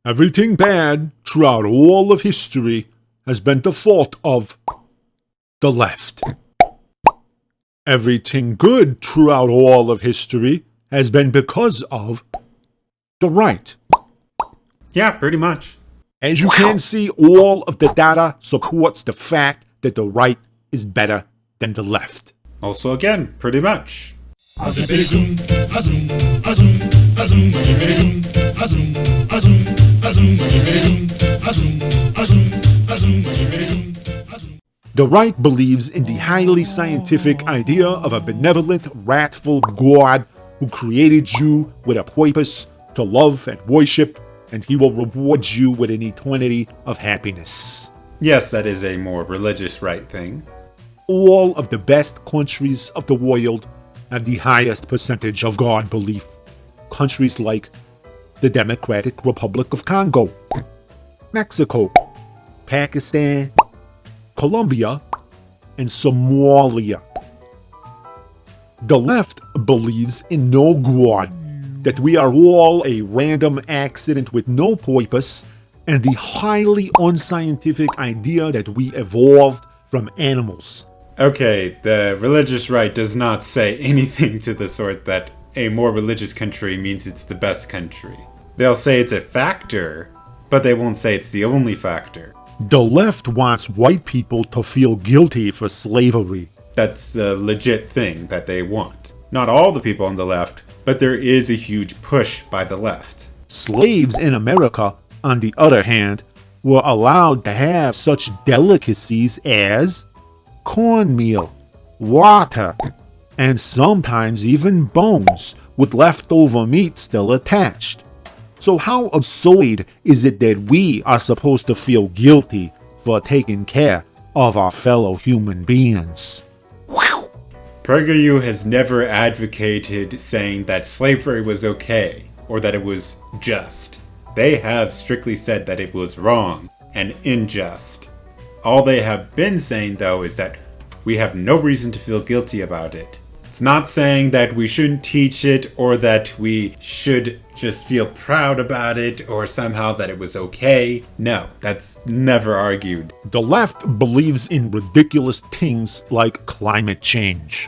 Everything bad throughout all of history has been the fault of the left. Everything good throughout all of history has been because of the right. Yeah, pretty much. As you can see, all of the data supports the fact that the right is better than the left. Also, again, pretty much. The right believes in the highly scientific idea of a benevolent, wrathful God who created you with a purpose to love and worship, and he will reward you with an eternity of happiness. Yes, that is a more religious right thing. All of the best countries of the world have the highest percentage of God belief. Countries like the Democratic Republic of Congo, Mexico, Pakistan, Colombia, and Somalia. The left believes in no God, that we are all a random accident with no purpose, and the highly unscientific idea that we evolved from animals. Okay, the religious right does not say anything to the sort that a more religious country means it's the best country. They'll say it's a factor, but they won't say it's the only factor. The left wants white people to feel guilty for slavery. That's a legit thing that they want. Not all the people on the left, but there is a huge push by the left. Slaves in America, on the other hand, were allowed to have such delicacies as cornmeal, water, and sometimes even bones with leftover meat still attached. So how absurd is it that we are supposed to feel guilty for taking care of our fellow human beings? PragerU has never advocated saying that slavery was okay or that it was just. They have strictly said that it was wrong and unjust. All they have been saying, though, is that we have no reason to feel guilty about it. It's not saying that we shouldn't teach it or that we should just feel proud about it or somehow that it was okay. No, that's never argued. The left believes in ridiculous things like climate change.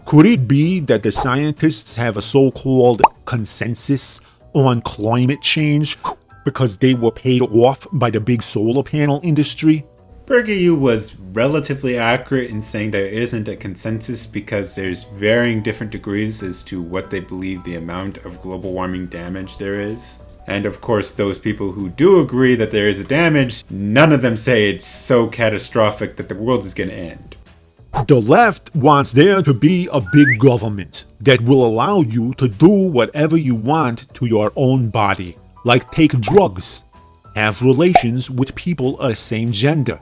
Could it be that the scientists have a so-called consensus on climate change because they were paid off by the big solar panel industry? PragerU was relatively accurate in saying there isn't a consensus because there's varying different degrees as to what they believe the amount of global warming damage there is. And of course, those people who do agree that there is a damage, none of them say it's so catastrophic that the world is going to end. The left wants there to be a big government that will allow you to do whatever you want to your own body, like take drugs, have relations with people of the same gender,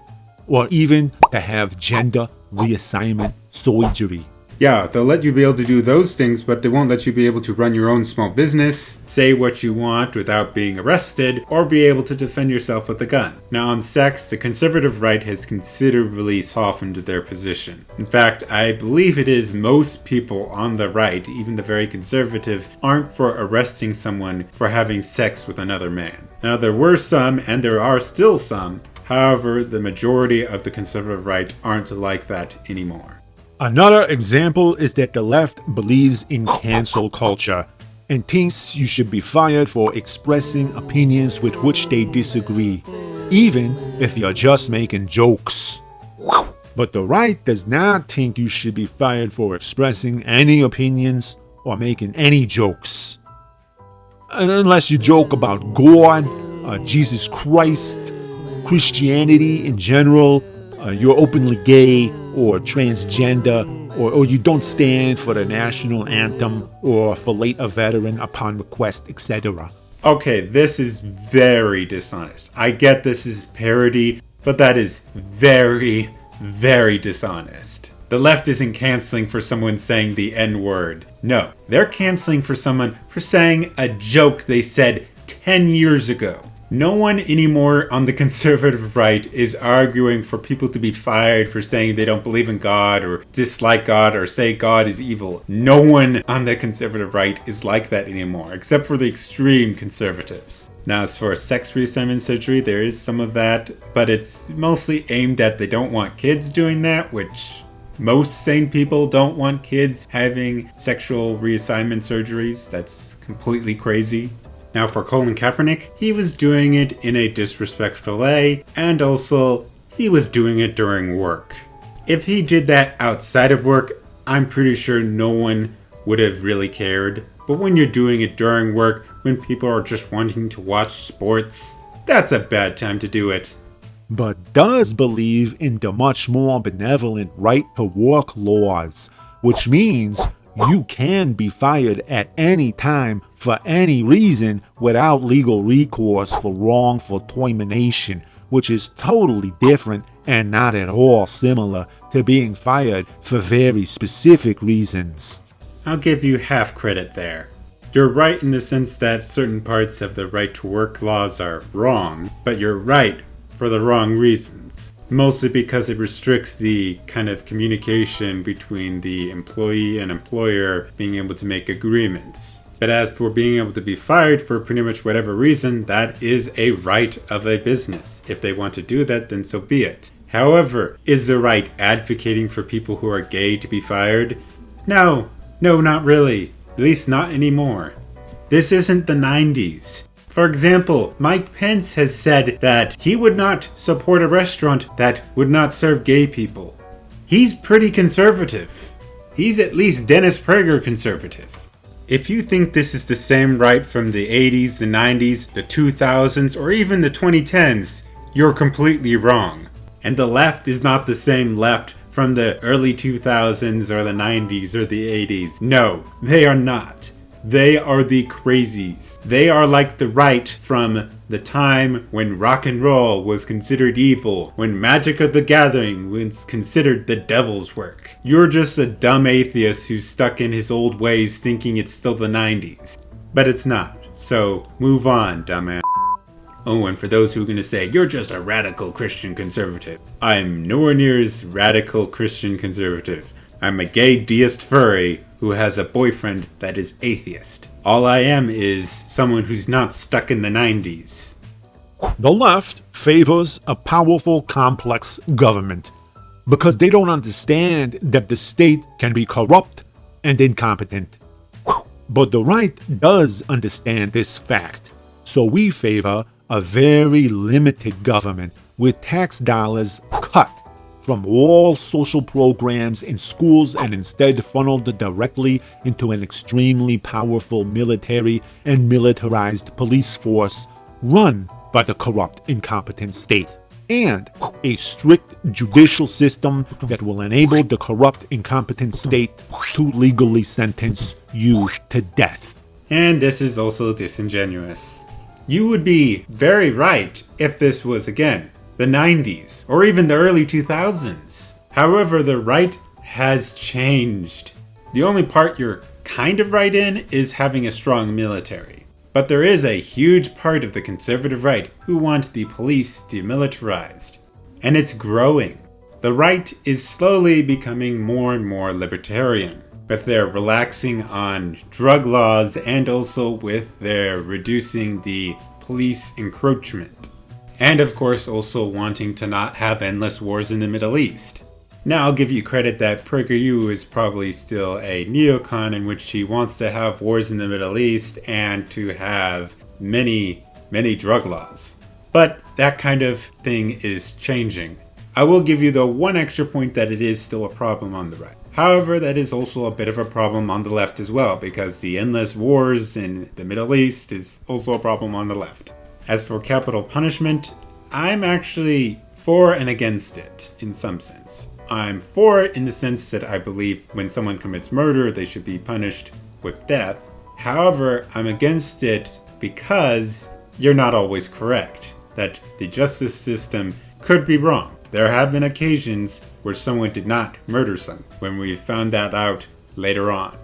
or even to have gender reassignment surgery. Yeah, they'll let you be able to do those things, but they won't let you be able to run your own small business, say what you want without being arrested, or be able to defend yourself with a gun. Now on sex, the conservative right has considerably softened their position. In fact, I believe it is most people on the right, even the very conservative, aren't for arresting someone for having sex with another man. Now there were some, and there are still some, however, the majority of the conservative right aren't like that anymore. Another example is that the left believes in cancel culture and thinks you should be fired for expressing opinions with which they disagree, even if you're just making jokes. But the right does not think you should be fired for expressing any opinions or making any jokes. Unless you joke about God, Jesus Christ, Christianity in general, you're openly gay or transgender, or you don't stand for the national anthem or fillet a veteran upon request, etc. Okay, this is very dishonest. I get this is parody, but that is very, very dishonest. The left isn't canceling for someone saying the N-word. No, they're canceling for someone for saying a joke they said 10 years ago. No one anymore on the conservative right is arguing for people to be fired for saying they don't believe in God or dislike God or say God is evil. No one on the conservative right is like that anymore, except for the extreme conservatives. Now, as for sex reassignment surgery, there is some of that, but it's mostly aimed at they don't want kids doing that, which most sane people don't want kids having sexual reassignment surgeries. That's completely crazy. Now, for Colin Kaepernick, he was doing it in a disrespectful way, and also he was doing it during work. If he did that outside of work, I'm pretty sure no one would have really cared. But when you're doing it during work, when people are just wanting to watch sports, that's a bad time to do it. But does believe in the much more benevolent right to work laws, which means you can be fired at any time for any reason without legal recourse for wrongful termination, which is totally different and not at all similar to being fired for very specific reasons. I'll give you half credit there. You're right in the sense that certain parts of the right to work laws are wrong, but you're right for the wrong reasons. Mostly because it restricts the kind of communication between the employee and employer being able to make agreements. But as for being able to be fired for pretty much whatever reason, that is a right of a business. If they want to do that, then so be it. However, is the right advocating for people who are gay to be fired? No, not really. At least not anymore. This isn't the 90s. For example, Mike Pence has said that he would not support a restaurant that would not serve gay people. He's pretty conservative. He's at least Dennis Prager conservative. If you think this is the same right from the 80s, the 90s, the 2000s, or even the 2010s, you're completely wrong. And the left is not the same left from the early 2000s or the 90s or the 80s. No, they are not. They are the crazies. They are like the right from the time when rock and roll was considered evil, when Magic of the Gathering was considered the devil's work. You're just a dumb atheist who's stuck in his old ways thinking it's still the 90s. But it's not. So move on, dumbass. Oh, and for those who are going to say, you're just a radical Christian conservative. I'm nowhere near as radical Christian conservative. I'm a gay deist furry who has a boyfriend that is atheist. All I am is someone who's not stuck in the 90s. The left favors a powerful, complex government because they don't understand that the state can be corrupt and incompetent. But the right does understand this fact, so we favor a very limited government with tax dollars cut from all social programs in schools and instead funneled directly into an extremely powerful military and militarized police force run by the corrupt, incompetent state, and a strict judicial system that will enable the corrupt, incompetent state to legally sentence you to death. And this is also disingenuous. You would be very right if this was, again, the 90s, or even the early 2000s. However, the right has changed. The only part you're kind of right in is having a strong military. But there is a huge part of the conservative right who want the police demilitarized. And it's growing. The right is slowly becoming more and more libertarian. But they're relaxing on drug laws and also with their reducing the police encroachment. And of course also wanting to not have endless wars in the Middle East. Now I'll give you credit that PragerU is probably still a neocon in which he wants to have wars in the Middle East and to have many drug laws. But that kind of thing is changing. I will give you the one extra point that it is still a problem on the right. However, that is also a bit of a problem on the left as well, because the endless wars in the Middle East is also a problem on the left. As for capital punishment, I'm actually for and against it in some sense. I'm for it in the sense that I believe when someone commits murder, they should be punished with death. However, I'm against it because you're not always correct, that the justice system could be wrong. There have been occasions where someone did not murder someone, when we found that out later on.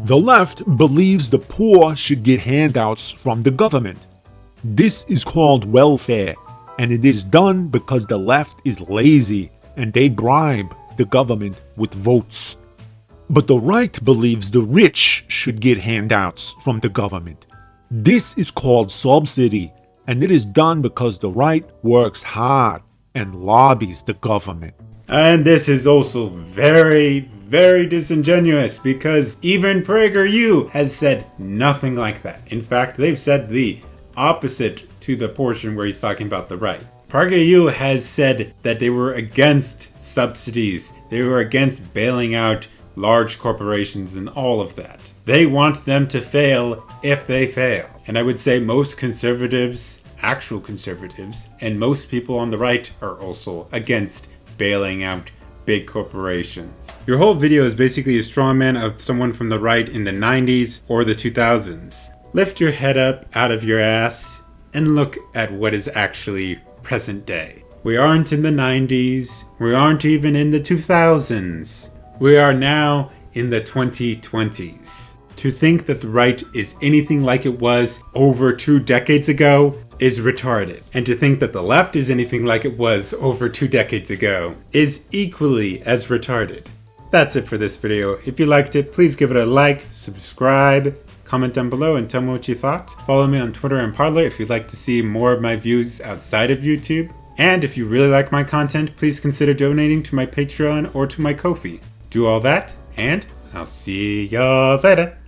The left believes the poor should get handouts from the government. This is called welfare, and it is done because the left is lazy and they bribe the government with votes. But the right believes the rich should get handouts from the government. This is called subsidy, and it is done because the right works hard and lobbies the government. And this is also very, very disingenuous because even PragerU has said nothing like that. In fact, they've said the opposite to the portion where he's talking about the right. PragerU has said that they were against subsidies. They were against bailing out large corporations and all of that. They want them to fail if they fail. And I would say most conservatives, actual conservatives, and most people on the right are also against bailing out big corporations. Your whole video is basically a straw man of someone from the right in the 90s or the 2000s. Lift your head up out of your ass and look at what is actually present day. We aren't in the 90s. We aren't even in the 2000s. We are now in the 2020s. To think that the right is anything like it was over 2 decades ago is retarded. And to think that the left is anything like it was over 2 decades ago is equally as retarded. That's it for this video. If you liked it, please give it a like, subscribe, comment down below and tell me what you thought. Follow me on Twitter and Parler if you'd like to see more of my views outside of YouTube. And if you really like my content, please consider donating to my Patreon or to my Ko-fi. Do all that, and I'll see y'all later.